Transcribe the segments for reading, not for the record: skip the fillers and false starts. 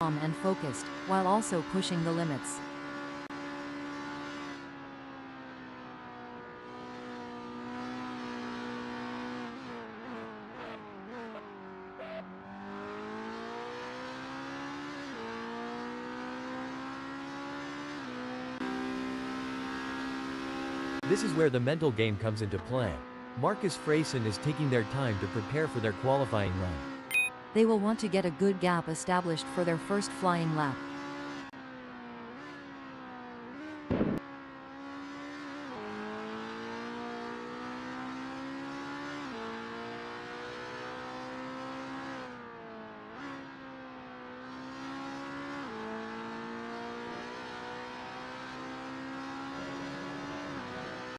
calm and focused, while also pushing the limits. This is where the mental game comes into play. Marcus Freyson is taking their time to prepare for their qualifying run. They will want to get a good gap established for their first flying lap.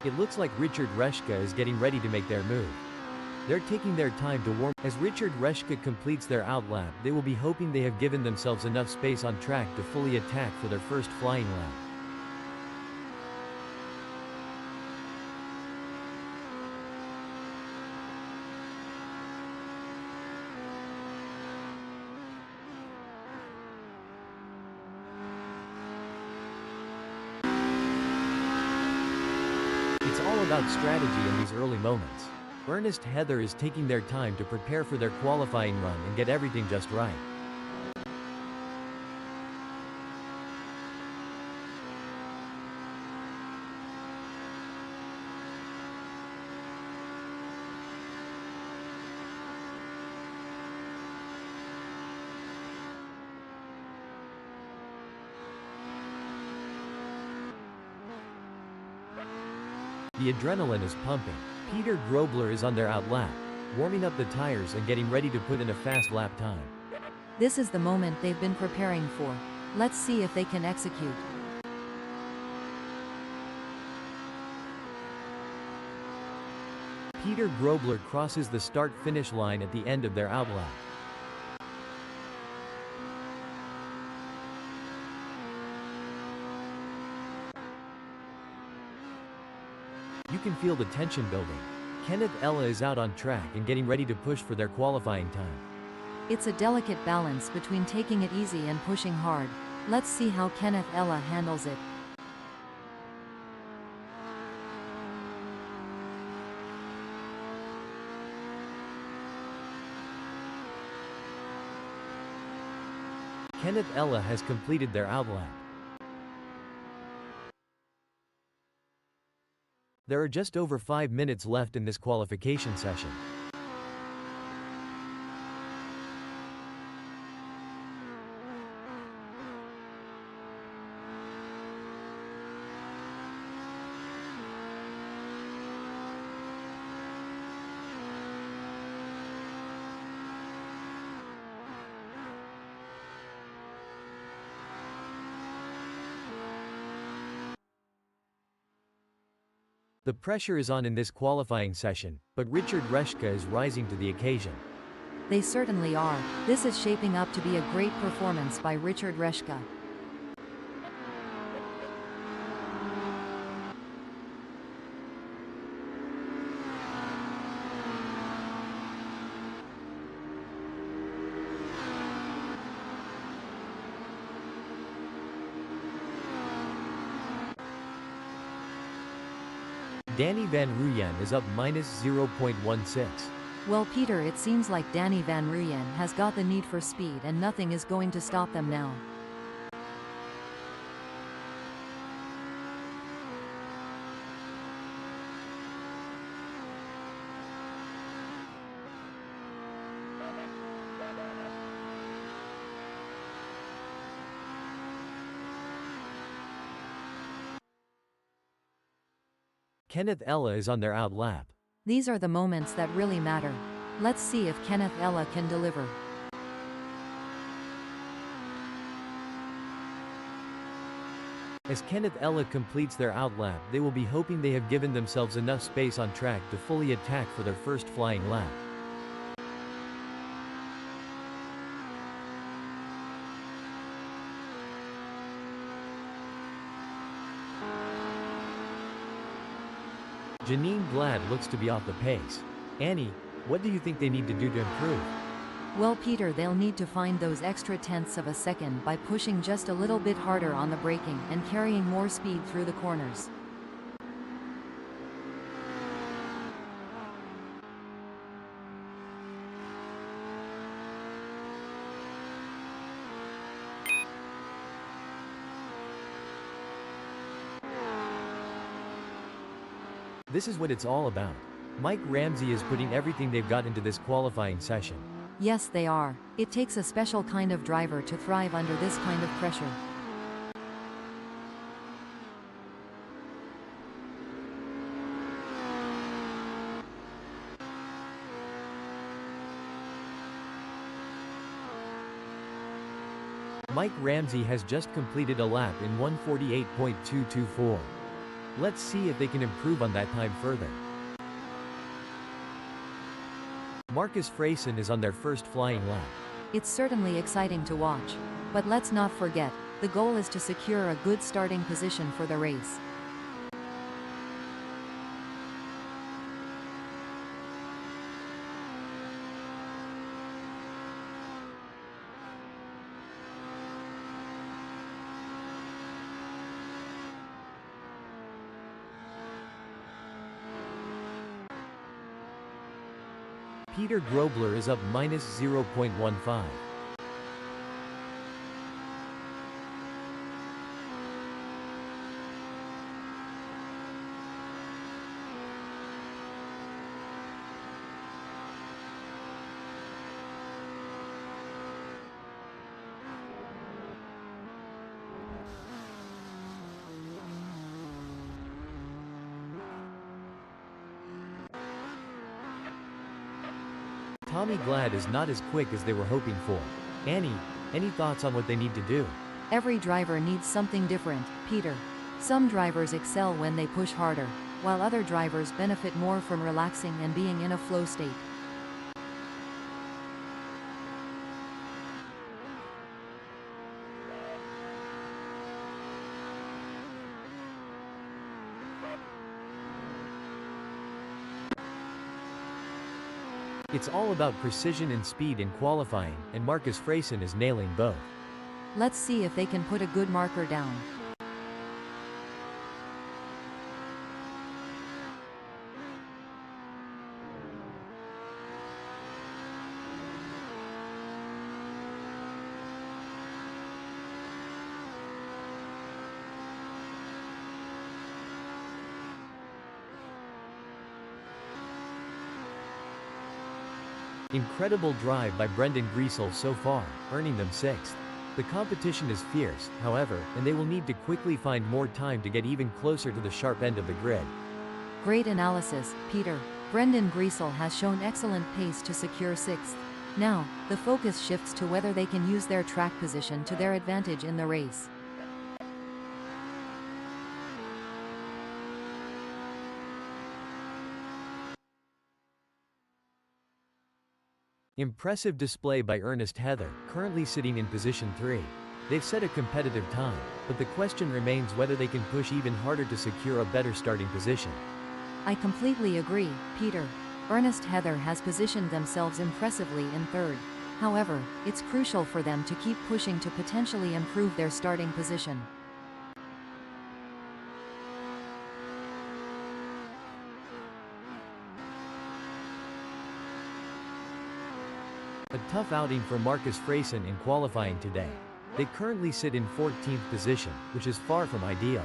It looks like Richard Reshka is getting ready to make their move. They're taking their time to warm. As Richard Reshka completes their outlap, they will be hoping they have given themselves enough space on track to fully attack for their first flying lap. It's all about strategy in these early moments. Ernest Heather is taking their time to prepare for their qualifying run and get everything just right. The adrenaline is pumping. Peter Grobler is on their outlap, warming up the tires and getting ready to put in a fast lap time. This is the moment they've been preparing for. Let's see if they can execute. Peter Grobler crosses the start-finish line at the end of their outlap. You can feel the tension building. Kenneth Ella is out on track and getting ready to push for their qualifying time. It's a delicate balance between taking it easy and pushing hard. Let's see how Kenneth Ella handles it. Kenneth Ella has completed their outlap. There are just over 5 minutes left in this qualification session. The pressure is on in this qualifying session, but Richard Reshka is rising to the occasion. They certainly are. This is shaping up to be a great performance by Richard Reshka. Danny Van Ruyen is up -0.16. Well, Peter, it seems like Danny Van Ruyen has got the need for speed and nothing is going to stop them now. Kenneth Ella is on their outlap. These are the moments that really matter. Let's see if Kenneth Ella can deliver. As Kenneth Ella completes their outlap, they will be hoping they have given themselves enough space on track to fully attack for their first flying lap. Janine Glad looks to be off the pace. Annie, what do you think they need to do to improve? Well, Peter, they'll need to find those extra tenths of a second by pushing just a little bit harder on the braking and carrying more speed through the corners. This is what it's all about. Mike Ramsey is putting everything they've got into this qualifying session. Yes, they are. It takes a special kind of driver to thrive under this kind of pressure. Mike Ramsey has just completed a lap in 1:48.224. Let's see if they can improve on that time further. Marcus Freyson is on their first flying lap. It's certainly exciting to watch. But let's not forget, the goal is to secure a good starting position for the race. Peter Grobler is up -0.15. Tommy Glad is not as quick as they were hoping for. Annie, any thoughts on what they need to do? Every driver needs something different, Peter. Some drivers excel when they push harder, while other drivers benefit more from relaxing and being in a flow state. It's all about precision and speed in qualifying, and Marcus Freyson is nailing both. Let's see if they can put a good marker down. Incredible drive by Brendan Griesel so far, earning them 6th. The competition is fierce, however, and they will need to quickly find more time to get even closer to the sharp end of the grid. Great analysis, Peter. Brendan Griesel has shown excellent pace to secure 6th. Now, the focus shifts to whether they can use their track position to their advantage in the race. Impressive display by Ernest Heather, currently sitting in position 3. They've set a competitive time, but the question remains whether they can push even harder to secure a better starting position. I completely agree, Peter. Ernest Heather has positioned themselves impressively in 3rd. However, it's crucial for them to keep pushing to potentially improve their starting position. A tough outing for Marcus Freyson in qualifying today. They currently sit in 14th position, which is far from ideal.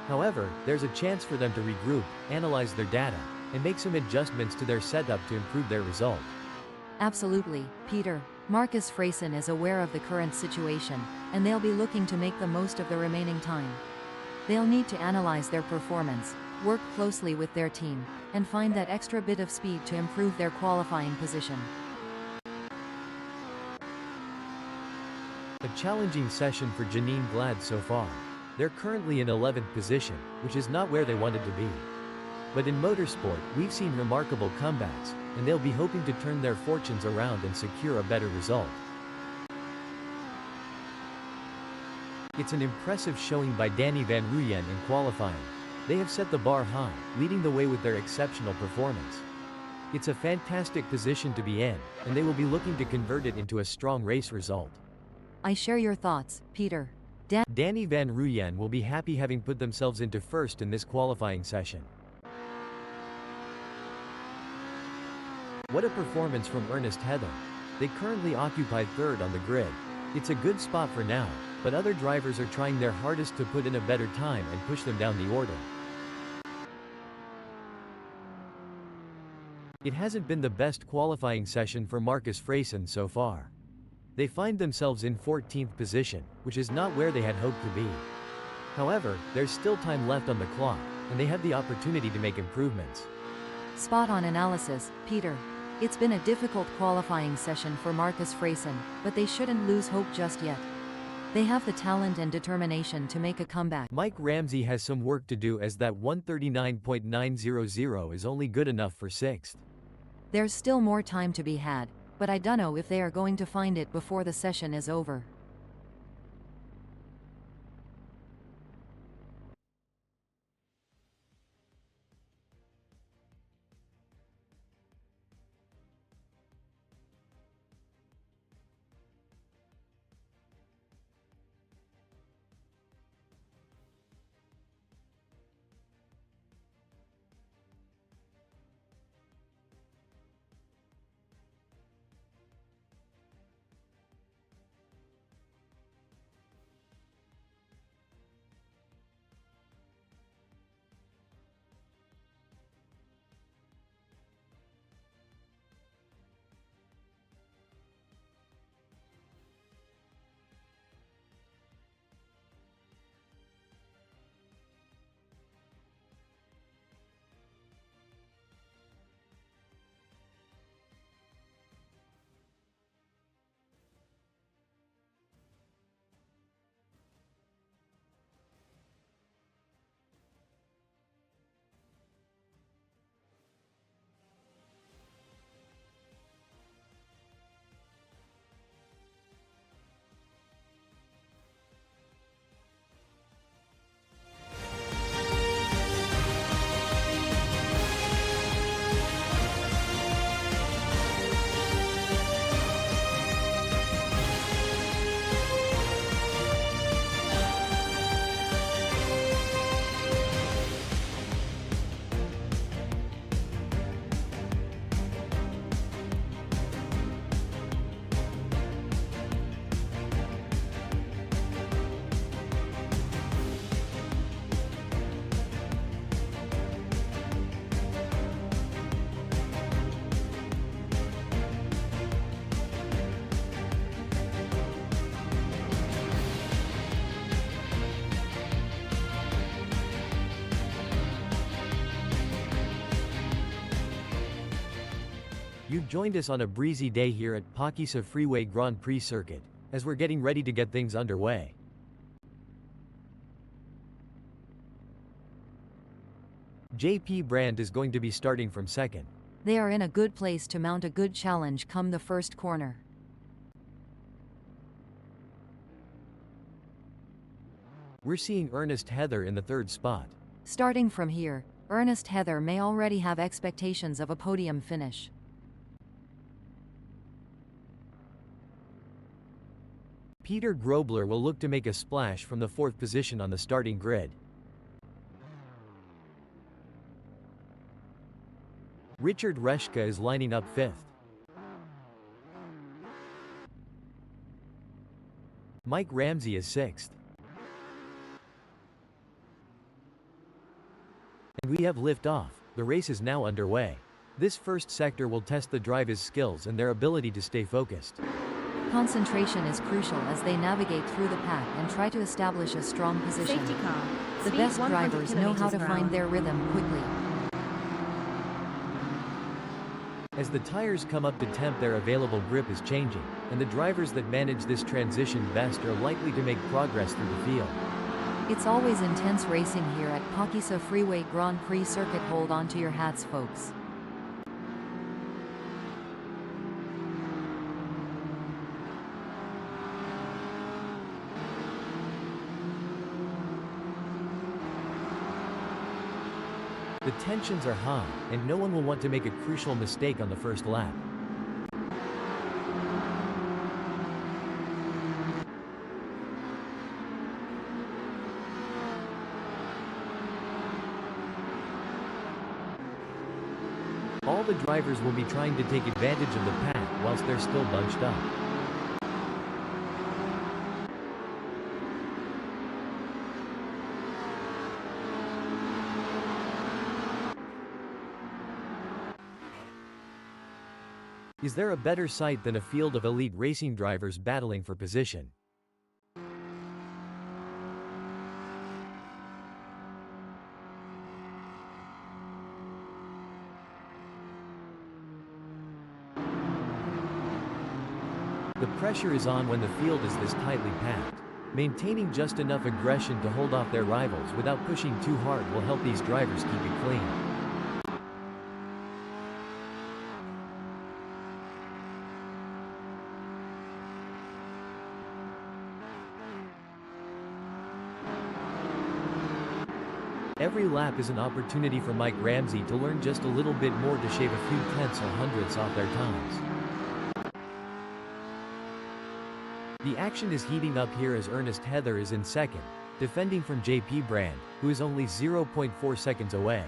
However, there's a chance for them to regroup, analyze their data, and make some adjustments to their setup to improve their result. Absolutely, Peter. Marcus Freyson is aware of the current situation, and they'll be looking to make the most of the remaining time. They'll need to analyze their performance, work closely with their team, and find that extra bit of speed to improve their qualifying position. A challenging session for Janine Glad so far. They're currently in 11th position, which is not where they wanted to be. But in motorsport, we've seen remarkable comebacks, and they'll be hoping to turn their fortunes around and secure a better result. It's an impressive showing by Danny Van Ruyen in qualifying. They have set the bar high, leading the way with their exceptional performance. It's a fantastic position to be in, and they will be looking to convert it into a strong race result. I share your thoughts, Peter. Danny Van Ruyen will be happy having put themselves into first in this qualifying session. What a performance from Ernest Heather. They currently occupy third on the grid. It's a good spot for now, but other drivers are trying their hardest to put in a better time and push them down the order. It hasn't been the best qualifying session for Marcus Freyson so far. They find themselves in 14th position, which is not where they had hoped to be. However, there's still time left on the clock, and they have the opportunity to make improvements. Spot on analysis, Peter. It's been a difficult qualifying session for Marcus Freyson, but they shouldn't lose hope just yet. They have the talent and determination to make a comeback. Mike Ramsey has some work to do, as that 139.900 is only good enough for 6th. There's still more time to be had, but I don't know if they are going to find it before the session is over. You've joined us on a breezy day here at PHAKISA Freeway Grand Prix Circuit, as we're getting ready to get things underway. JP Brand is going to be starting from second. They are in a good place to mount a good challenge come the first corner. We're seeing Ernest Heather in the third spot. Starting from here, Ernest Heather may already have expectations of a podium finish. Peter Grobler will look to make a splash from the fourth position on the starting grid. Richard Reshka is lining up fifth. Mike Ramsey is sixth. And we have liftoff. The race is now underway. This first sector will test the drivers' skills and their ability to stay focused. Concentration is crucial as they navigate through the pack and try to establish a strong position. Safety car. The Speed best 100 drivers know how to km/h. find their rhythm quickly. As the tires come up to temp, their available grip is changing, and the drivers that manage this transition best are likely to make progress through the field. It's always intense racing here at PHAKISA Freeway Grand Prix Circuit. Hold on to your hats, folks. The tensions are high, and no one will want to make a crucial mistake on the first lap. All the drivers will be trying to take advantage of the pack whilst they're still bunched up. Is there a better sight than a field of elite racing drivers battling for position? The pressure is on when the field is this tightly packed. Maintaining just enough aggression to hold off their rivals without pushing too hard will help these drivers keep it clean. Every lap is an opportunity for Mike Ramsey to learn just a little bit more to shave a few tenths or hundredths off their times. The action is heating up here as Ernest Heather is in second, defending from JP Brand, who is only 0.4 seconds away.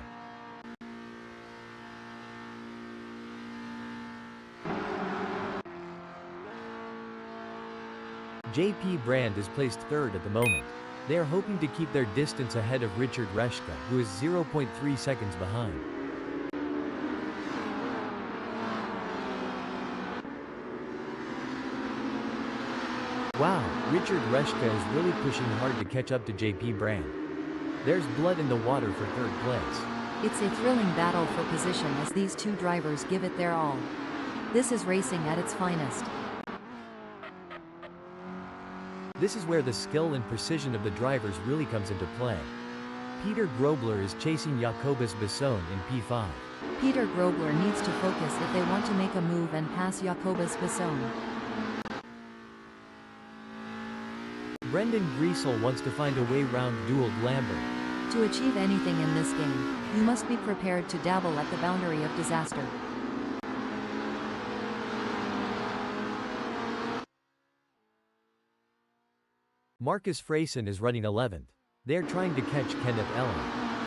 JP Brand is placed third at the moment. They are hoping to keep their distance ahead of Richard Reshka, who is 0.3 seconds behind. Wow, Richard Reshka is really pushing hard to catch up to JP Brand. There's blood in the water for third place. It's a thrilling battle for position as these two drivers give it their all. This is racing at its finest. This is where the skill and precision of the drivers really comes into play. Peter Grobler is chasing Jacobus Besson in P5. Peter Grobler needs to focus if they want to make a move and pass Jacobus Besson. Brendan Griesel wants to find a way round Duald Lambert. To achieve anything in this game, you must be prepared to dabble at the boundary of disaster. Marcus Freyson is running 11th. They are trying to catch Kenneth Ella.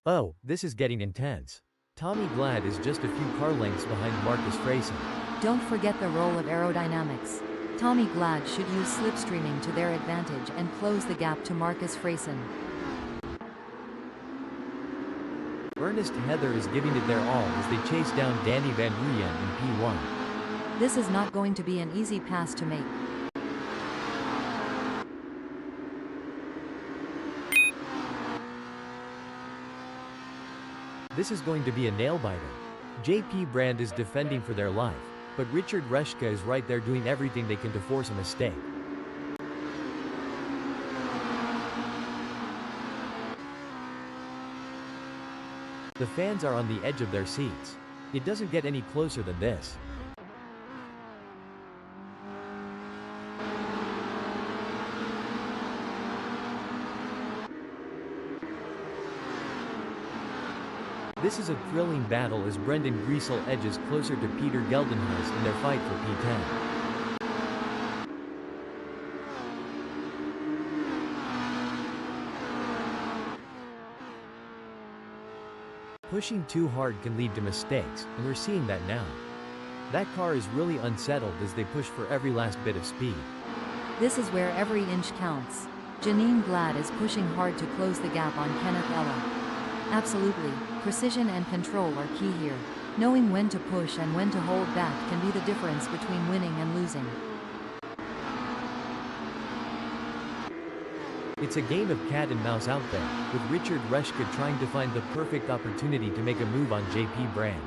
Oh, this is getting intense. Tommy Glad is just a few car lengths behind Marcus Freyson. Don't forget the role of aerodynamics. Tommy Glad should use slipstreaming to their advantage and close the gap to Marcus Freyson. Ernest Heather is giving it their all as they chase down Danny Van Ruyen in P1. This is not going to be an easy pass to make. This is going to be a nail-biter. JP Brand is defending for their life, but Richard Reshka is right there doing everything they can to force a mistake. The fans are on the edge of their seats. It doesn't get any closer than this. This is a thrilling battle as Brendan Griesel edges closer to Peter Geldenhuis in their fight for P10. Pushing too hard can lead to mistakes, and we're seeing that now. That car is really unsettled as they push for every last bit of speed. This is where every inch counts. Janine Glad is pushing hard to close the gap on Kenneth Ella. Absolutely, precision and control are key here. Knowing when to push and when to hold back can be the difference between winning and losing. It's a game of cat and mouse out there, with Richard Reshka trying to find the perfect opportunity to make a move on JP Brand.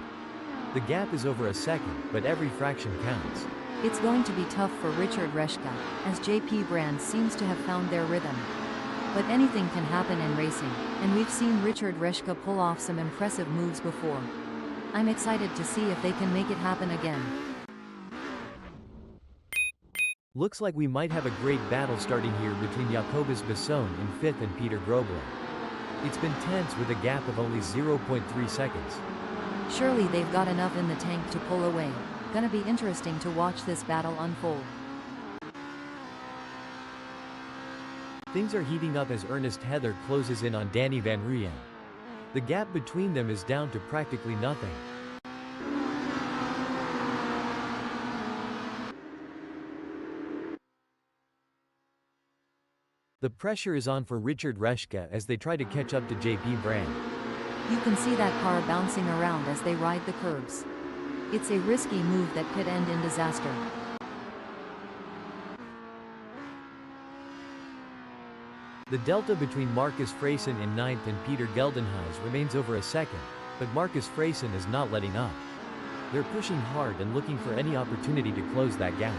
The gap is over a second, but every fraction counts. It's going to be tough for Richard Reshka, as JP Brand seems to have found their rhythm. But anything can happen in racing, and we've seen Richard Reshka pull off some impressive moves before. I'm excited to see if they can make it happen again. Looks like we might have a great battle starting here between Jacobus Besson in 5th and Peter Grobler. It's been tense with a gap of only 0.3 seconds. Surely they've got enough in the tank to pull away. Gonna be interesting to watch this battle unfold. Things are heating up as Ernest Heather closes in on Danny Van Rooyen. The gap between them is down to practically nothing. The pressure is on for Richard Reschke as they try to catch up to JP Brand. You can see that car bouncing around as they ride the curbs. It's a risky move that could end in disaster. The delta between Marcus Freysen in 9th and Peter Geldenhuys remains over a second, but Marcus Freysen is not letting up. They're pushing hard and looking for any opportunity to close that gap.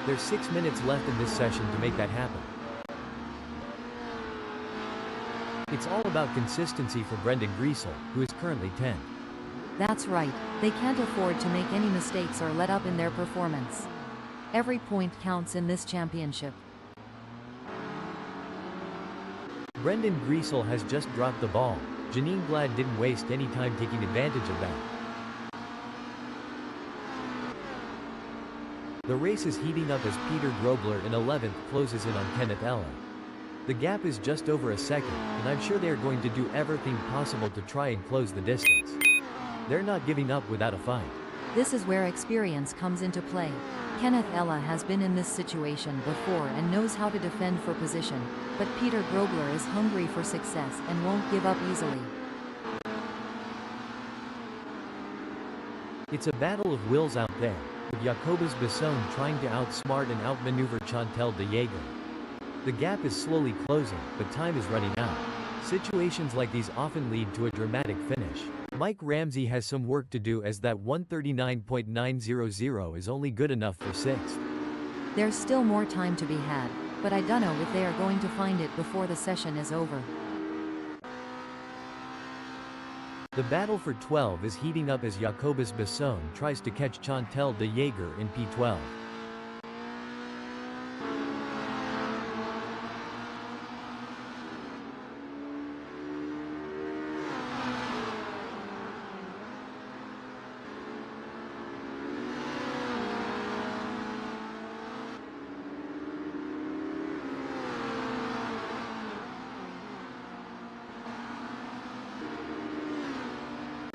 There's 6 minutes left in this session to make that happen. It's all about consistency for Brendan Griesel, who is currently 10th. That's right, they can't afford to make any mistakes or let up in their performance. Every point counts in this championship. Brendan Griesel has just dropped the ball. Janine Glad didn't waste any time taking advantage of that. The race is heating up as Peter Grobler in 11th closes in on Kenneth Ella. The gap is just over a second, and I'm sure they are going to do everything possible to try and close the distance. They're not giving up without a fight. This is where experience comes into play. Kenneth Ella has been in this situation before and knows how to defend for position, but Peter Grobler is hungry for success and won't give up easily. It's a battle of wills out there, with Jacobus Besson trying to outsmart and outmaneuver Chantal de Jager. The gap is slowly closing, but time is running out. Situations like these often lead to a dramatic finish. Mike Ramsey has some work to do as that 1:39.900 is only good enough for 6th. There's still more time to be had, but I don't know if they are going to find it before the session is over. The battle for 12 is heating up as Jacobus Besson tries to catch Chantal de Jager in P12.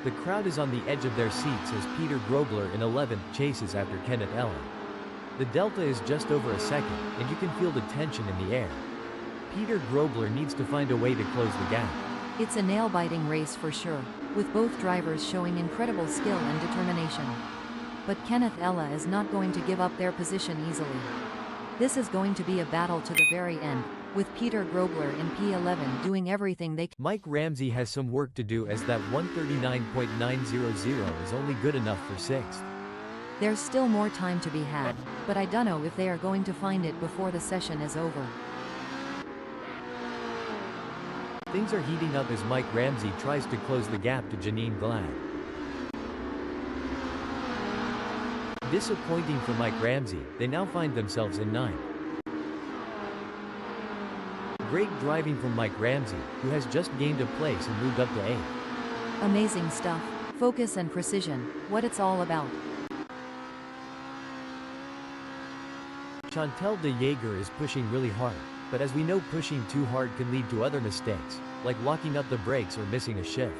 The crowd is on the edge of their seats as Peter Grobler in 11th chases after Kenneth Ella. The delta is just over a second, and you can feel the tension in the air. Peter Grobler needs to find a way to close the gap. It's a nail-biting race for sure, with both drivers showing incredible skill and determination. But Kenneth Ella is not going to give up their position easily. This is going to be a battle to the very end, with Peter Grobler in P11 doing everything they can. Mike Ramsey has some work to do as that 1:39.900 is only good enough for 6th. There's still more time to be had, but I don't know if they are going to find it before the session is over. Things are heating up as Mike Ramsey tries to close the gap to Janine Glad. Disappointing for Mike Ramsey, they now find themselves in 9th. Great driving from Mike Ramsey, who has just gained a place and moved up to 8th. Amazing stuff. Focus and precision, what it's all about. Chantal de Jager is pushing really hard, but as we know, pushing too hard can lead to other mistakes, like locking up the brakes or missing a shift.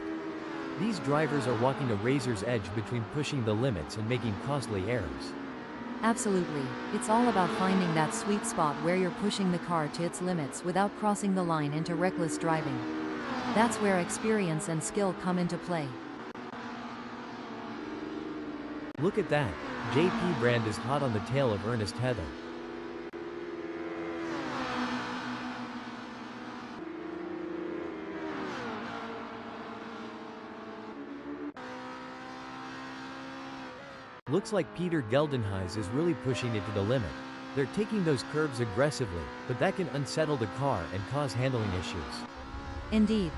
These drivers are walking a razor's edge between pushing the limits and making costly errors. Absolutely, it's all about finding that sweet spot where you're pushing the car to its limits without crossing the line into reckless driving. That's where experience and skill come into play. Look at that, JP Brand is hot on the tail of Ernest Heather. Looks like Peter Geldenhuys is really pushing it to the limit. They're taking those curbs aggressively, but that can unsettle the car and cause handling issues. Indeed,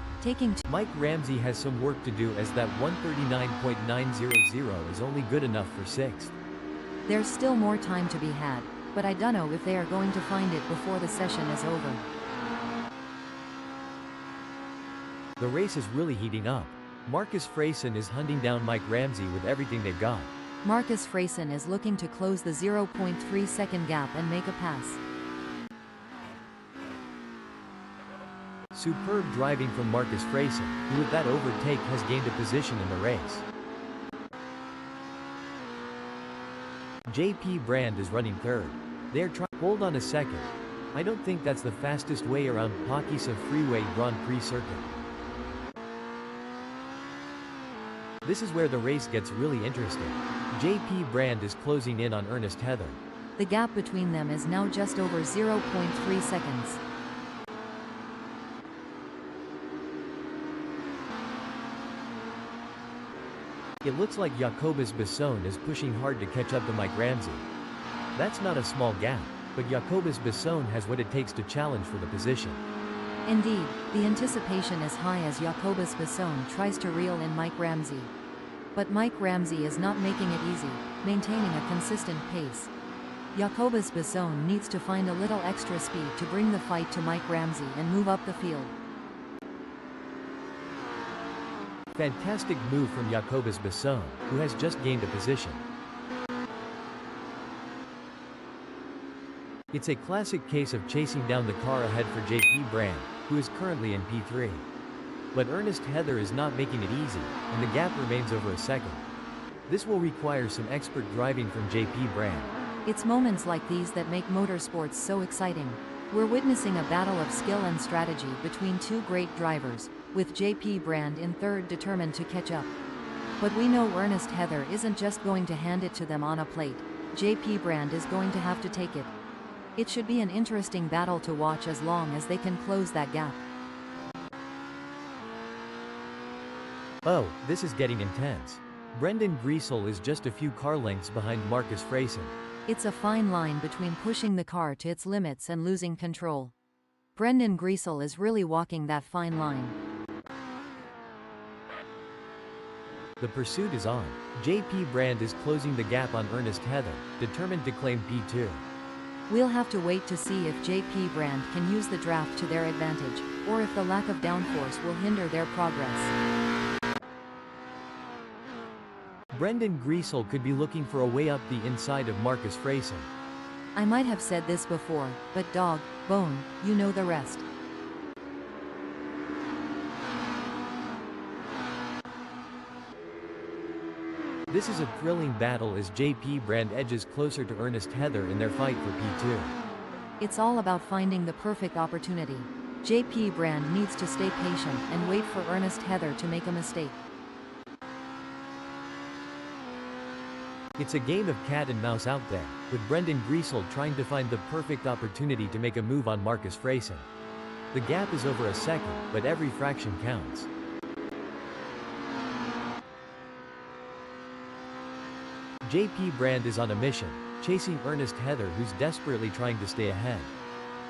Mike Ramsey has some work to do as that 1:39.900 is only good enough for 6th. There's still more time to be had, but I dunno if they are going to find it before the session is over. The race is really heating up. Marcus Freyson is hunting down Mike Ramsey with everything they've got. Marcus Freyson is looking to close the 0.3 second gap and make a pass. Superb driving from Marcus Freyson, who with that overtake has gained a position in the race. JP Brand is running third. They are trying. Hold on a second. I don't think that's the fastest way around PHAKISA Freeway Grand Prix circuit. This is where the race gets really interesting. JP Brand is closing in on Ernest Heather. The gap between them is now just over 0.3 seconds. It looks like Jacobus Bisson is pushing hard to catch up to Mike Ramsey. That's not a small gap, but Jacobus Bisson has what it takes to challenge for the position. Indeed, the anticipation is high as Jacobus Bisson tries to reel in Mike Ramsey. But Mike Ramsey is not making it easy, maintaining a consistent pace. Jacobus Bisson needs to find a little extra speed to bring the fight to Mike Ramsey and move up the field. Fantastic move from Jacobus Bisson, who has just gained a position. It's a classic case of chasing down the car ahead for JP Brand, who is currently in P3. But Ernest Heather is not making it easy, and the gap remains over a second. This will require some expert driving from JP Brand. It's moments like these that make motorsports so exciting. We're witnessing a battle of skill and strategy between two great drivers, with JP Brand in third determined to catch up. But we know Ernest Heather isn't just going to hand it to them on a plate. JP Brand is going to have to take it. It should be an interesting battle to watch as long as they can close that gap. Oh, this is getting intense. Brendan Griesel is just a few car lengths behind Marcus Freyson. It's a fine line between pushing the car to its limits and losing control. Brendan Griesel is really walking that fine line. The pursuit is on. JP Brand is closing the gap on Ernest Heather, determined to claim P2. We'll have to wait to see if JP Brand can use the draft to their advantage, or if the lack of downforce will hinder their progress. Brendan Griesel could be looking for a way up the inside of Marcus Freyson. I might have said this before, but dog, bone, you know the rest. This is a thrilling battle as JP Brand edges closer to Ernest Heather in their fight for P2. It's all about finding the perfect opportunity. JP Brand needs to stay patient and wait for Ernest Heather to make a mistake. It's a game of cat and mouse out there, with Brendan Griesel trying to find the perfect opportunity to make a move on Marcus Freyson. The gap is over a second, but every fraction counts. JP Brand is on a mission, chasing Ernest Heather, who's desperately trying to stay ahead.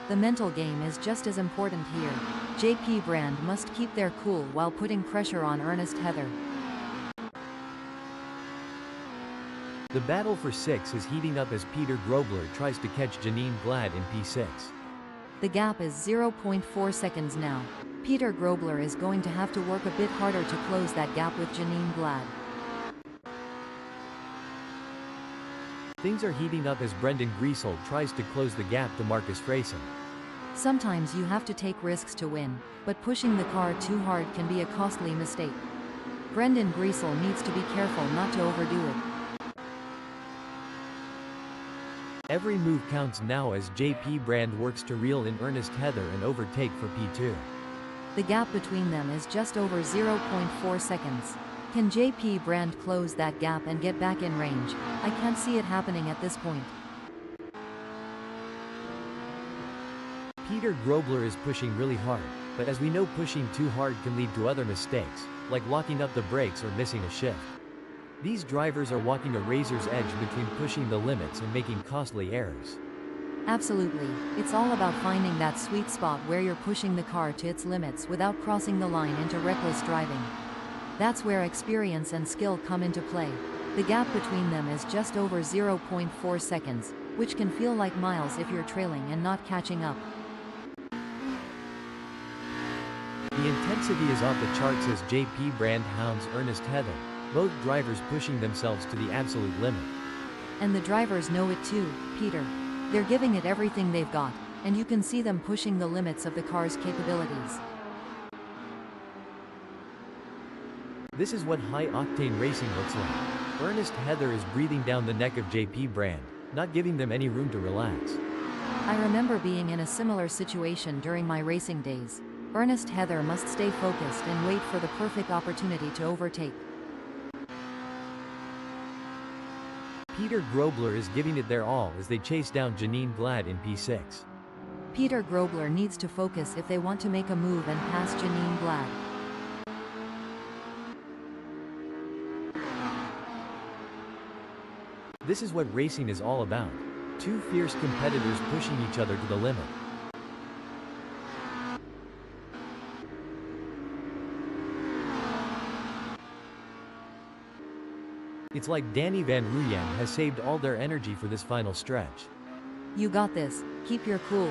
The mental game is just as important here. JP Brand must keep their cool while putting pressure on Ernest Heather. The battle for 6 is heating up as Peter Grobler tries to catch Janine Glad in P6. The gap is 0.4 seconds now. Peter Grobler is going to have to work a bit harder to close that gap with Janine Glad. Things are heating up as Brendan Griesel tries to close the gap to Marcus Freyson. Sometimes you have to take risks to win, but pushing the car too hard can be a costly mistake. Brendan Griesel needs to be careful not to overdo it. Every move counts now as JP Brand works to reel in Ernest Heather and overtake for P2. The gap between them is just over 0.4 seconds. Can JP Brand close that gap and get back in range? I can't see it happening at this point. Peter Grobler is pushing really hard, but as we know, pushing too hard can lead to other mistakes, like locking up the brakes or missing a shift. These drivers are walking a razor's edge between pushing the limits and making costly errors. Absolutely, it's all about finding that sweet spot where you're pushing the car to its limits without crossing the line into reckless driving. That's where experience and skill come into play. The gap between them is just over 0.4 seconds. which can feel like miles if you're trailing and not catching up. The intensity is off the charts as JP Brand hounds Ernest Heather, both drivers pushing themselves to the absolute limit. And the drivers know it too, Peter. They're giving it everything they've got, and you can see them pushing the limits of the car's capabilities. This is what high-octane racing looks like. Ernest Heather is breathing down the neck of JP Brand, not giving them any room to relax. I remember being in a similar situation during my racing days. Ernest Heather must stay focused and wait for the perfect opportunity to overtake. Peter Grobler is giving it their all as they chase down Janine Glad in P6. Peter Grobler needs to focus if they want to make a move and pass Janine Glad. This is what racing is all about. Two fierce competitors pushing each other to the limit. It's like Danny Van Ruyen has saved all their energy for this final stretch. You got this, keep your cool.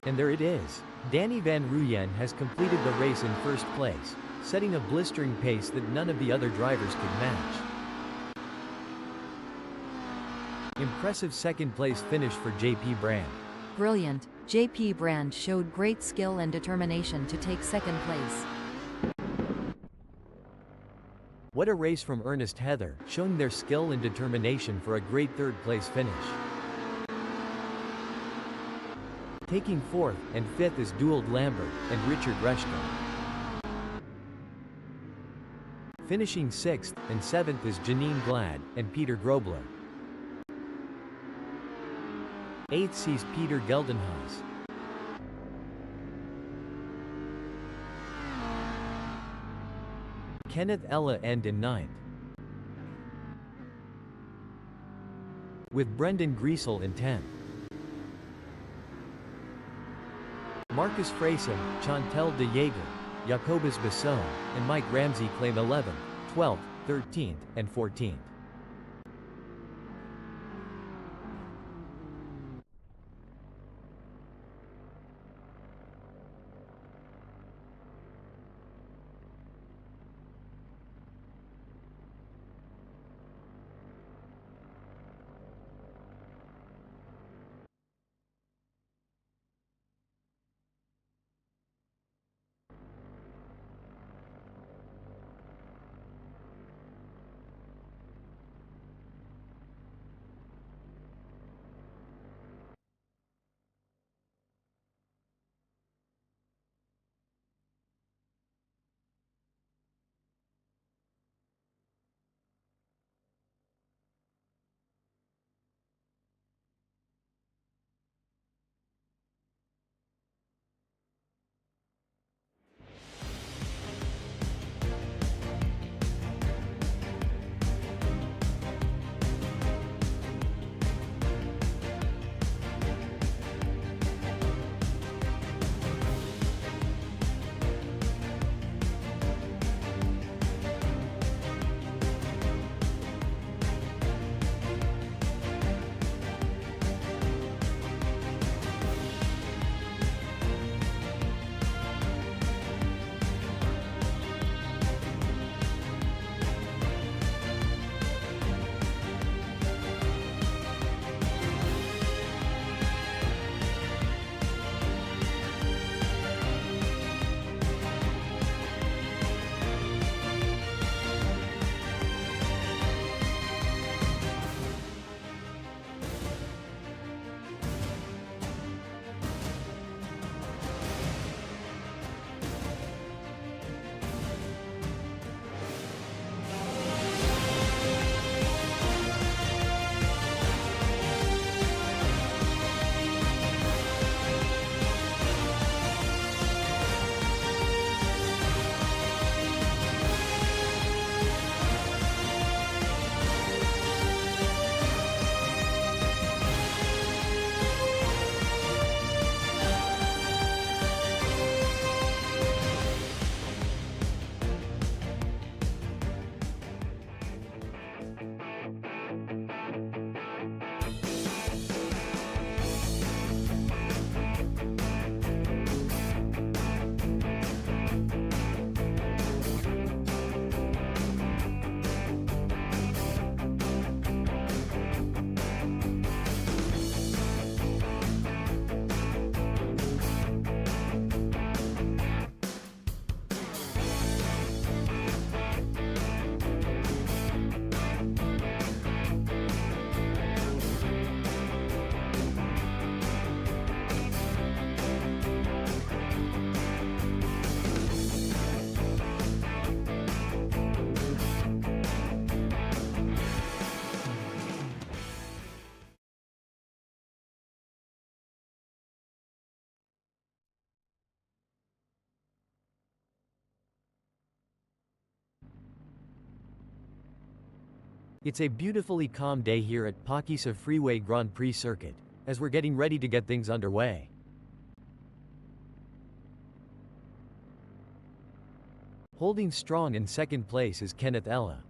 And there it is. Danny Van Ruyen has completed the race in first place, setting a blistering pace that none of the other drivers could match. Impressive second place finish for JP Brand. Brilliant, JP Brand showed great skill and determination to take second place. What a race from Ernest Heather, showing their skill and determination for a great third place finish. Taking fourth and fifth is Dewald Lambert and Richard Reschke. Finishing sixth and seventh is Janine Glad and Peter Grobler. Eighth sees Peter Geldenhuis. Kenneth Ella end in ninth, with Brendan Griesel in 10th. Marcus Freyson, Chantel de Jager, Jacobus Besson, and Mike Ramsey claim 11th, 12th, 13th, and 14th. It's a beautifully calm day here at PHAKISA Freeway Grand Prix circuit, as we're getting ready to get things underway. Holding strong in second place is Kenneth Ella.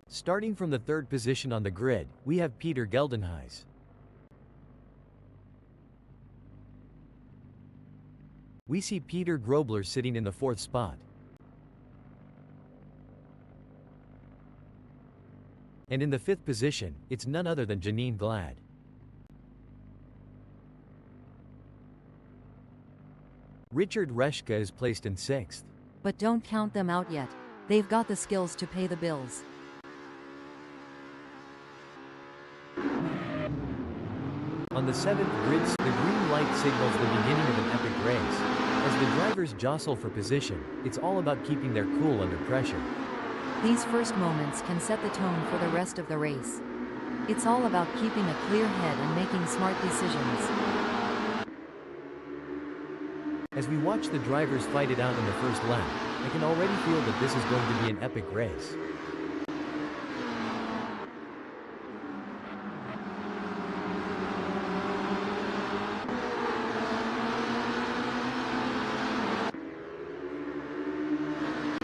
Starting from the third position on the grid, we have Peter Geldenhuys. We see Peter Grobler sitting in the fourth spot. And in the fifth position, it's none other than Janine Glad. Richard Reshka is placed in sixth. But don't count them out yet. They've got the skills to pay the bills. On the seventh grid, the green light signals the beginning of an epic race. As the drivers jostle for position, it's all about keeping their cool under pressure. These first moments can set the tone for the rest of the race. It's all about keeping a clear head and making smart decisions. As we watch the drivers fight it out in the first lap, I can already feel that this is going to be an epic race.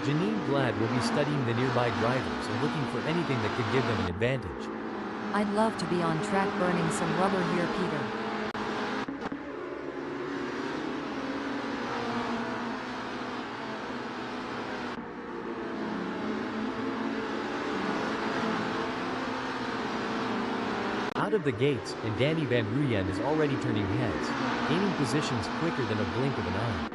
Janine Glad will be studying the nearby drivers and looking for anything that could give them an advantage. I'd love to be on track burning some rubber here, Peter. Out of the gates, and Danny Van Ruyen is already turning heads, gaining positions quicker than a blink of an eye.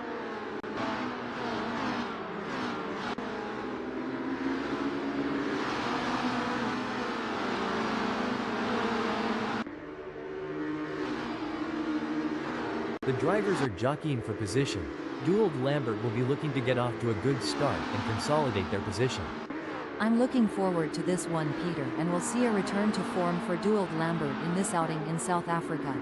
The drivers are jockeying for position. Dewald Lambert will be looking to get off to a good start and consolidate their position. I'm looking forward to this one, Peter, and we'll see a return to form for Dewald Lambert in this outing in South Africa.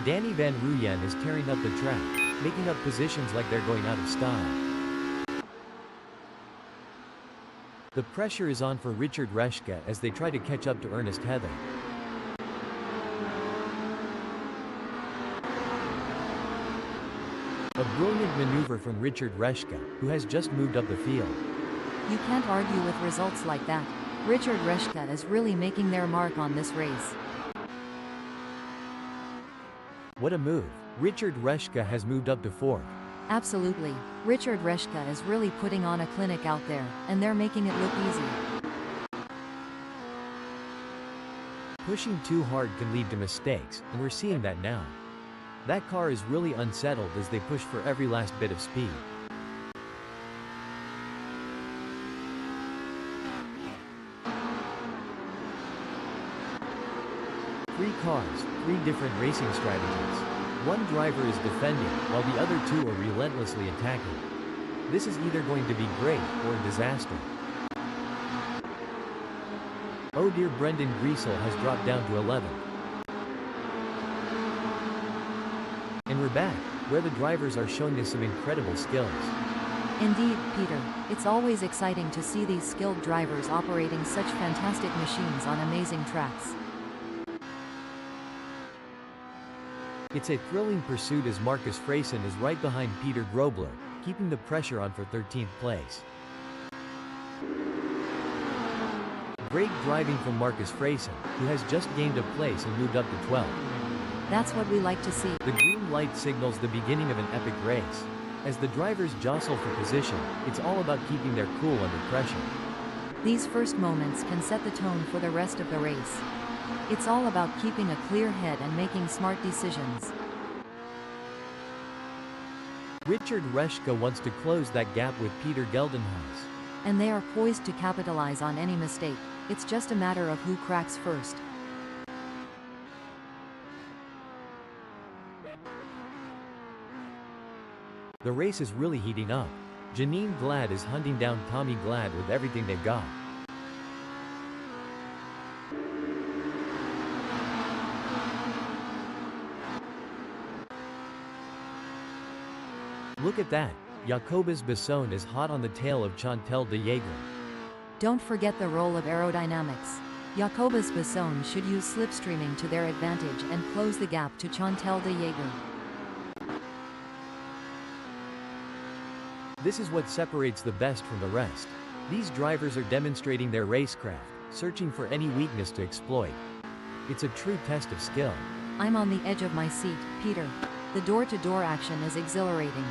Danny Van Ruyen is tearing up the track, making up positions like they're going out of style. The pressure is on for Richard Reshka as they try to catch up to Ernest Heather. A brilliant maneuver from Richard Reshka, who has just moved up the field. You can't argue with results like that. Richard Reshka is really making their mark on this race. What a move! Richard Reshka has moved up to fourth. Absolutely. Richard Reshka is really putting on a clinic out there, and they're making it look easy. Pushing too hard can lead to mistakes, and we're seeing that now. That car is really unsettled as they push for every last bit of speed. Three cars, three different racing strategies. One driver is defending, while the other two are relentlessly attacking. This is either going to be great or a disaster. Oh dear, Brendan Griesel has dropped down to 11th. And we're back, where the drivers are showing us some incredible skills. Indeed, Peter, it's always exciting to see these skilled drivers operating such fantastic machines on amazing tracks. It's a thrilling pursuit as Marcus Freysen is right behind Peter Grobler, keeping the pressure on for 13th place. Great driving from Marcus Freysen, who has just gained a place and moved up to 12th. That's what we like to see. The green light signals the beginning of an epic race. As the drivers jostle for position, it's all about keeping their cool under pressure. These first moments can set the tone for the rest of the race. It's all about keeping a clear head and making smart decisions. Richard Reshka wants to close that gap with Peter Geldenhuys. And they are poised to capitalize on any mistake. It's just a matter of who cracks first. The race is really heating up. Janine Glad is hunting down Tommy Glad with everything they've got. Look at that. Jacobus Besson is hot on the tail of Chantal de Jager. Don't forget the role of aerodynamics. Jacobus Besson should use slipstreaming to their advantage and close the gap to Chantal de Jager. This is what separates the best from the rest. These drivers are demonstrating their racecraft, searching for any weakness to exploit. It's a true test of skill. I'm on the edge of my seat, Peter. The door-to-door action is exhilarating.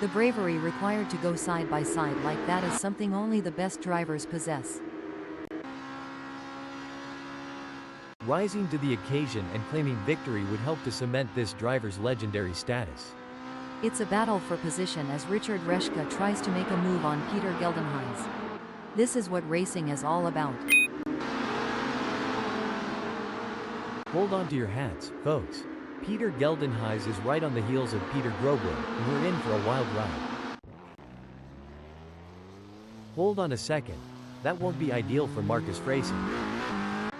The bravery required to go side by side like that is something only the best drivers possess. Rising to the occasion and claiming victory would help to cement this driver's legendary status. It's a battle for position as Richard Reschke tries to make a move on Peter Geldenhuys. This is what racing is all about. Hold on to your hats, folks. Peter Geldenhuys is right on the heels of Peter Grobler, and we're in for a wild ride. Hold on a second. That won't be ideal for Marcus Freysen.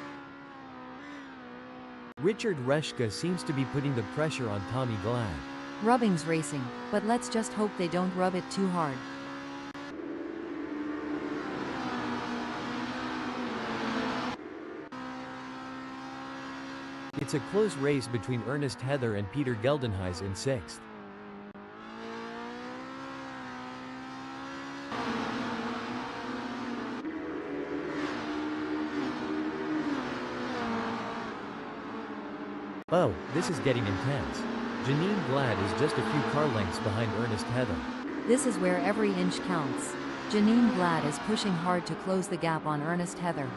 Richard Reschke seems to be putting the pressure on Tommy Glad. Rubbing's racing, but let's just hope they don't rub it too hard. It's a close race between Ernest Heather and Peter Geldenhuys in 6th. Oh, this is getting intense. Janine Glad is just a few car lengths behind Ernest Heather. This is where every inch counts. Janine Glad is pushing hard to close the gap on Ernest Heather.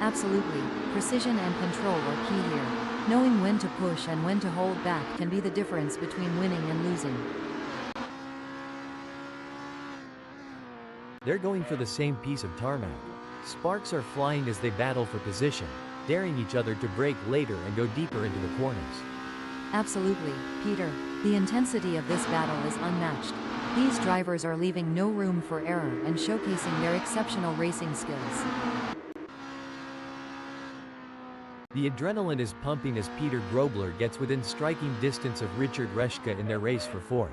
Absolutely, precision and control are key here. Knowing when to push and when to hold back can be the difference between winning and losing. They're going for the same piece of tarmac. Sparks are flying as they battle for position, daring each other to brake later and go deeper into the corners. Absolutely, Peter. The intensity of this battle is unmatched. These drivers are leaving no room for error and showcasing their exceptional racing skills. The adrenaline is pumping as Peter Grobler gets within striking distance of Richard Reschke in their race for 4th.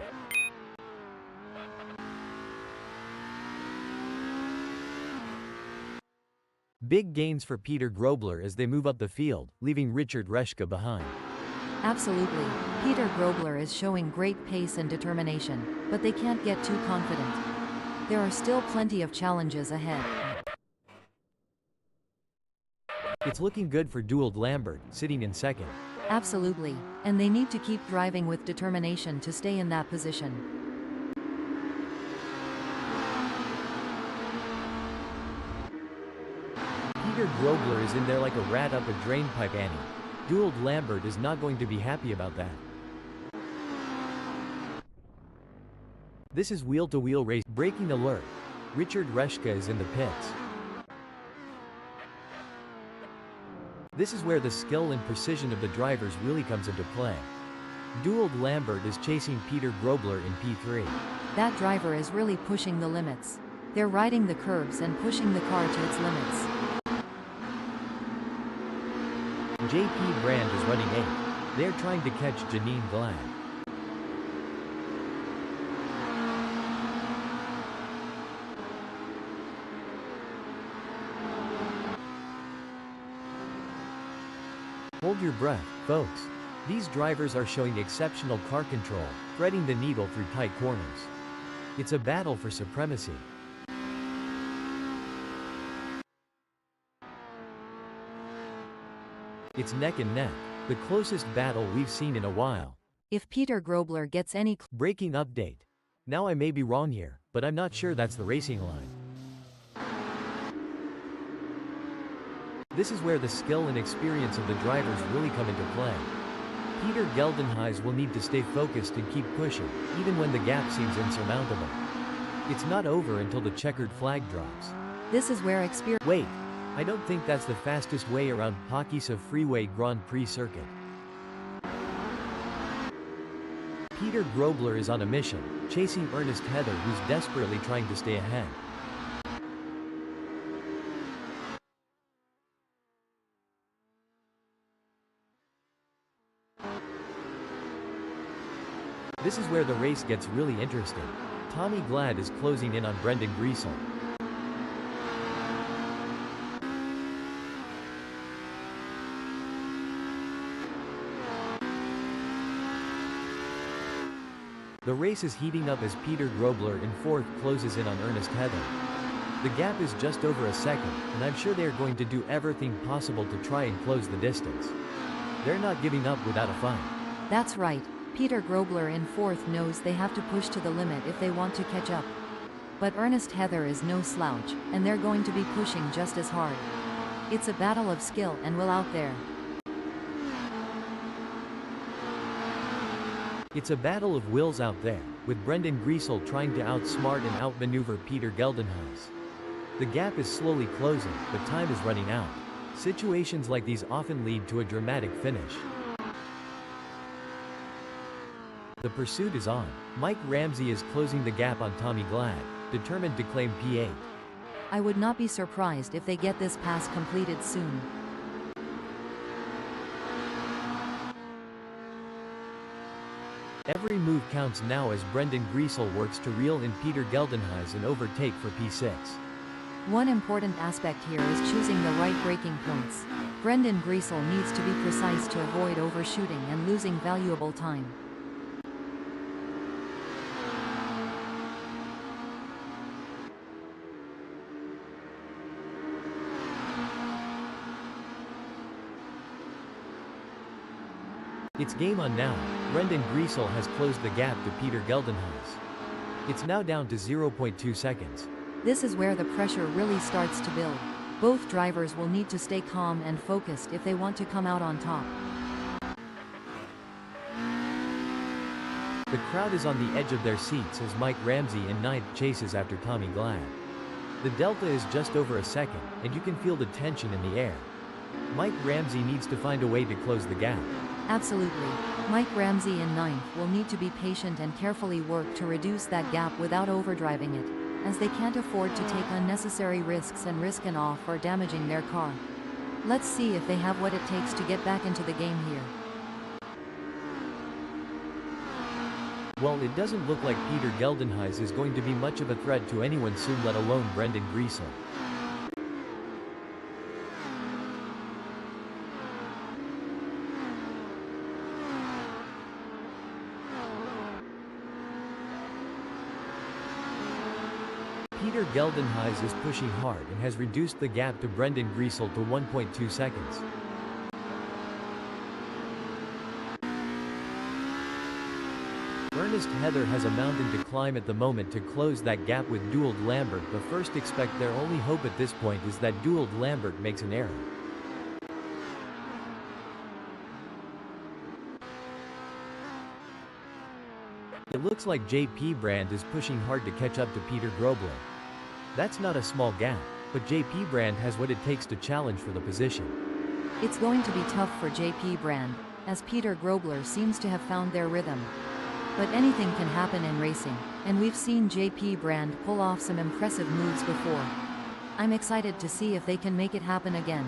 Big gains for Peter Grobler as they move up the field, leaving Richard Reschke behind. Absolutely, Peter Grobler is showing great pace and determination, but they can't get too confident. There are still plenty of challenges ahead. It's looking good for Dewald Lambert, sitting in 2nd. Absolutely, and they need to keep driving with determination to stay in that position. Peter Grobler is in there like a rat up a drainpipe, Annie. Dewald Lambert is not going to be happy about that. This is wheel-to-wheel race. Braking alert. Richard Reschke is in the pits. This is where the skill and precision of the drivers really comes into play. Dewald Lambert is chasing Peter Grobler in P3. That driver is really pushing the limits. They're riding the curves and pushing the car to its limits. JP Brand is running 8th. They're trying to catch Janine Glad. Hold your breath, folks. These drivers are showing exceptional car control, threading the needle through tight corners. It's a battle for supremacy. It's neck and neck, the closest battle we've seen in a while. If Peter Grobler gets any Breaking update. Now I may be wrong here, but I'm not sure that's the racing line. This is where the skill and experience of the drivers really come into play. Peter Geldenhuys will need to stay focused and keep pushing, even when the gap seems insurmountable. It's not over until the checkered flag drops. This is where experience. Wait, I don't think that's the fastest way around PHAKISA Freeway Grand Prix circuit. Peter Grobler is on a mission, chasing Ernest Heather, who's desperately trying to stay ahead. This is where the race gets really interesting. Tommy Glad is closing in on Brendan Griesel. The race is heating up as Peter Grobler in fourth closes in on Ernest Heather. The gap is just over a second, and I'm sure they are going to do everything possible to try and close the distance. They're not giving up without a fight. That's right. Peter Grobler in fourth knows they have to push to the limit if they want to catch up. But Ernest Heather is no slouch, and they're going to be pushing just as hard. It's a battle of skill and will out there. It's a battle of wills out there, with Brendan Griesel trying to outsmart and outmaneuver Peter Geldenhuis. The gap is slowly closing, but time is running out. Situations like these often lead to a dramatic finish. The pursuit is on. Mike Ramsey is closing the gap on Tommy Glad, determined to claim P8. I would not be surprised if they get this pass completed soon. Every move counts now as Brendan Griesel works to reel in Peter Geldenhuis and overtake for P6. One important aspect here is choosing the right braking points. Brendan Griesel needs to be precise to avoid overshooting and losing valuable time. It's game on now. Brendan Griesel has closed the gap to Peter Geldenhuis. It's now down to 0.2 seconds. This is where the pressure really starts to build. Both drivers will need to stay calm and focused if they want to come out on top. The crowd is on the edge of their seats as Mike Ramsey in ninth chases after Tommy Glad. The delta is just over a second, and you can feel the tension in the air. Mike Ramsey needs to find a way to close the gap. Absolutely. Mike Ramsey in ninth will need to be patient and carefully work to reduce that gap without overdriving it, as they can't afford to take unnecessary risks and risk an off or damaging their car. Let's see if they have what it takes to get back into the game here. Well, it doesn't look like Peter Geldenhuis is going to be much of a threat to anyone soon, let alone Brendan Griesel. Peter Geldenhuis is pushing hard and has reduced the gap to Brendan Griesel to 1.2 seconds. Ernest Heather has a mountain to climb at the moment to close that gap with Dewald Lambert, but first expect their only hope at this point is that Dewald Lambert makes an error. It looks like JP Brand is pushing hard to catch up to Peter Grobler. That's not a small gap, but JP Brand has what it takes to challenge for the position. It's going to be tough for JP Brand, as Peter Grobler seems to have found their rhythm. But anything can happen in racing, and we've seen JP Brand pull off some impressive moves before. I'm excited to see if they can make it happen again.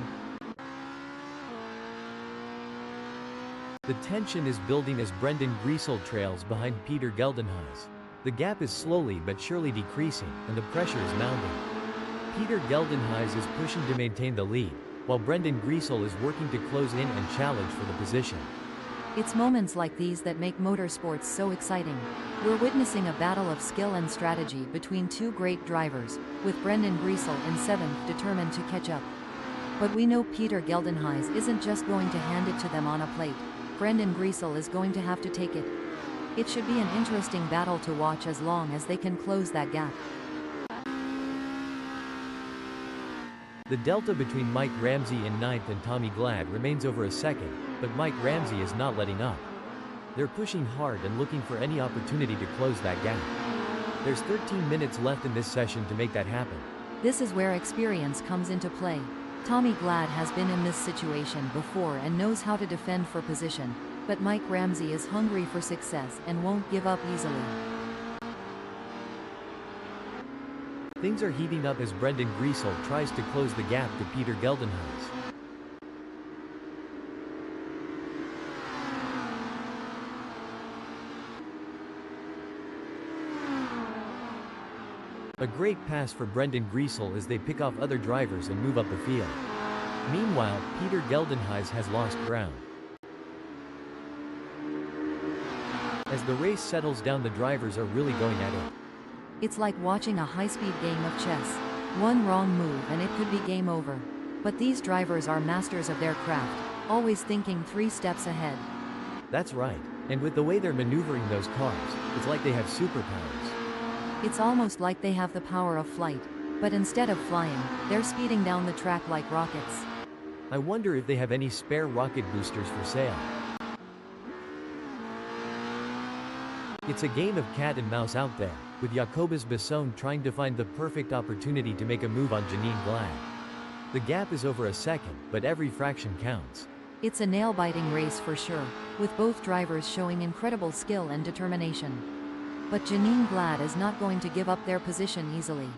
The tension is building as Brendan Griesel trails behind Peter Geldenhuis. The gap is slowly but surely decreasing, and the pressure is mounting. Peter Geldenhuis is pushing to maintain the lead, while Brendan Griesel is working to close in and challenge for the position. It's moments like these that make motorsports so exciting. We're witnessing a battle of skill and strategy between two great drivers, with Brendan Griesel in seventh determined to catch up. But we know Peter Geldenhuis isn't just going to hand it to them on a plate. Brendan Griesel is going to have to take it. It should be an interesting battle to watch as long as they can close that gap. The delta between Mike Ramsey in ninth and Tommy Glad remains over a second, but Mike Ramsey is not letting up. They're pushing hard and looking for any opportunity to close that gap. There's 13 minutes left in this session to make that happen. This is where experience comes into play. Tommy Glad has been in this situation before and knows how to defend for position, but Mike Ramsey is hungry for success and won't give up easily. Things are heating up as Brendan Griesel tries to close the gap to Peter Geldenhuis. A great pass for Brendan Griesel as they pick off other drivers and move up the field. Meanwhile, Peter Geldenhuys has lost ground. As the race settles down, the drivers are really going at it. It's like watching a high-speed game of chess. One wrong move and it could be game over. But these drivers are masters of their craft, always thinking 3 steps ahead. That's right. And with the way they're maneuvering those cars, it's like they have superpowers. It's almost like they have the power of flight. But instead of flying, they're speeding down the track like rockets. I wonder if they have any spare rocket boosters for sale. It's a game of cat and mouse out there, with Jacobus Besson trying to find the perfect opportunity to make a move on Janine Glad. The gap is over a second, but every fraction counts. It's a nail-biting race for sure, with both drivers showing incredible skill and determination. But Janine Glad is not going to give up their position easily.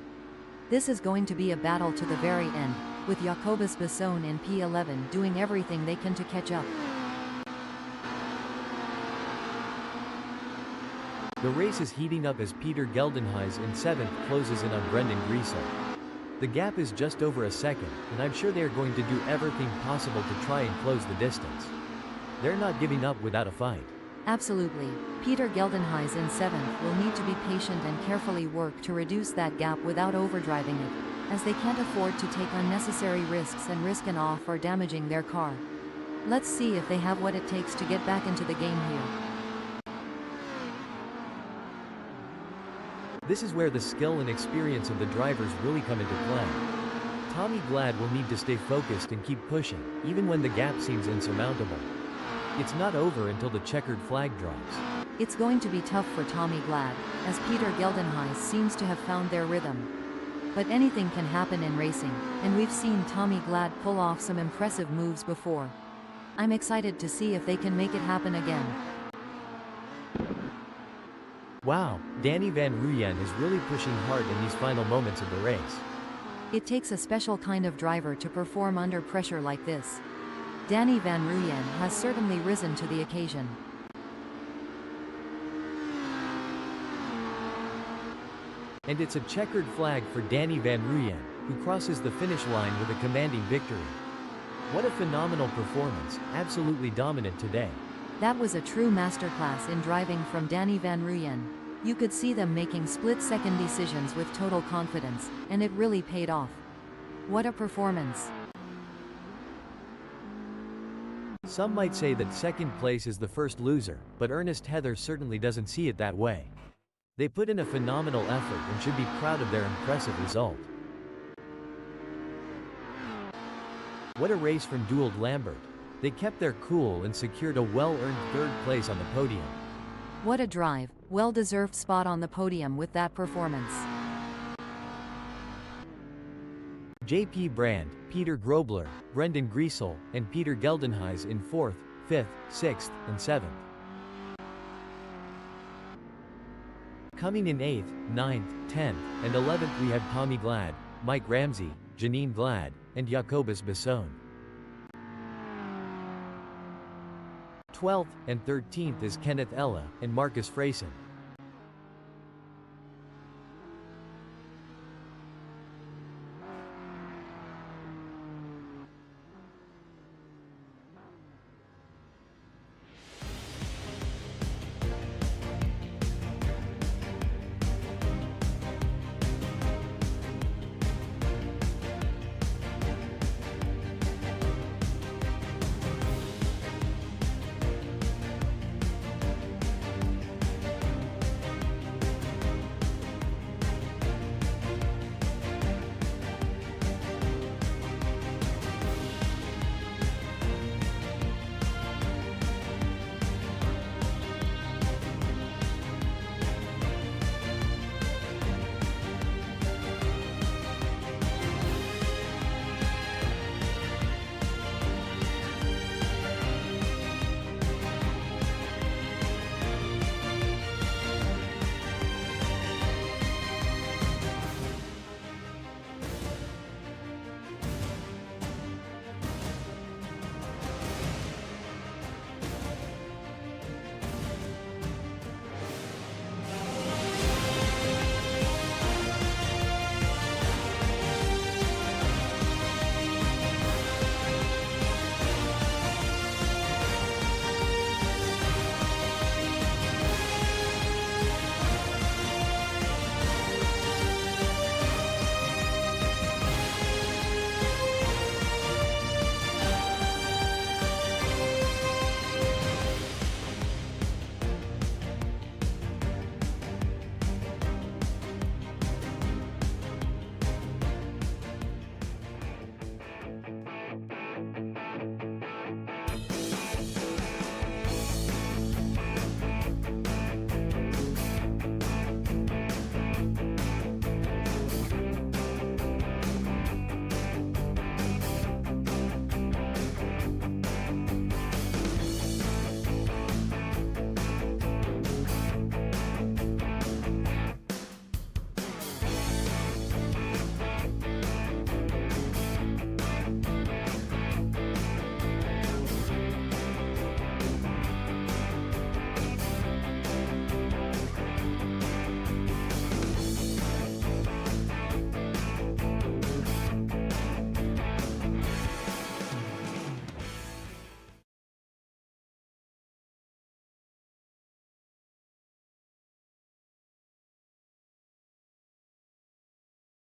This is going to be a battle to the very end, with Jacobus Besson in P11 doing everything they can to catch up. The race is heating up as Peter Geldenhuys in 7th closes in on Brendan Griesel. The gap is just over a second, and I'm sure they are going to do everything possible to try and close the distance. They're not giving up without a fight. Absolutely. Peter Geldenhuys in 7th will need to be patient and carefully work to reduce that gap without overdriving it, as they can't afford to take unnecessary risks and risk an off or damaging their car. Let's see if they have what it takes to get back into the game here. This is where the skill and experience of the drivers really come into play. Tommy Glad will need to stay focused and keep pushing, even when the gap seems insurmountable. It's not over until the checkered flag drops. It's going to be tough for Tommy Glad, as Peter Geldenhuys seems to have found their rhythm. But anything can happen in racing, and we've seen Tommy Glad pull off some impressive moves before. I'm excited to see if they can make it happen again. Wow, Danny Van Ruyen is really pushing hard in these final moments of the race. It takes a special kind of driver to perform under pressure like this. Danny Van Ruyen has certainly risen to the occasion. And it's a checkered flag for Danny Van Ruyen, who crosses the finish line with a commanding victory. What a phenomenal performance, absolutely dominant today. That was a true masterclass in driving from Danny Van Ruyen. You could see them making split-second decisions with total confidence, and it really paid off. What a performance. Some might say that second place is the first loser, but Ernest Heather certainly doesn't see it that way. They put in a phenomenal effort and should be proud of their impressive result. What a race from Dould Lambert. They kept their cool and secured a well-earned 3rd place on the podium. What a drive, well-deserved spot on the podium with that performance. JP Brand, Peter Grobler, Brendan Griesel, and Peter Geldenhuys in 4th, 5th, 6th, and 7th. Coming in 8th, 9th, 10th, and 11th we have Tommy Glad, Mike Ramsey, Janine Glad, and Jacobus Besson. 12th and 13th is Kenneth Ella and Marcus Freyson.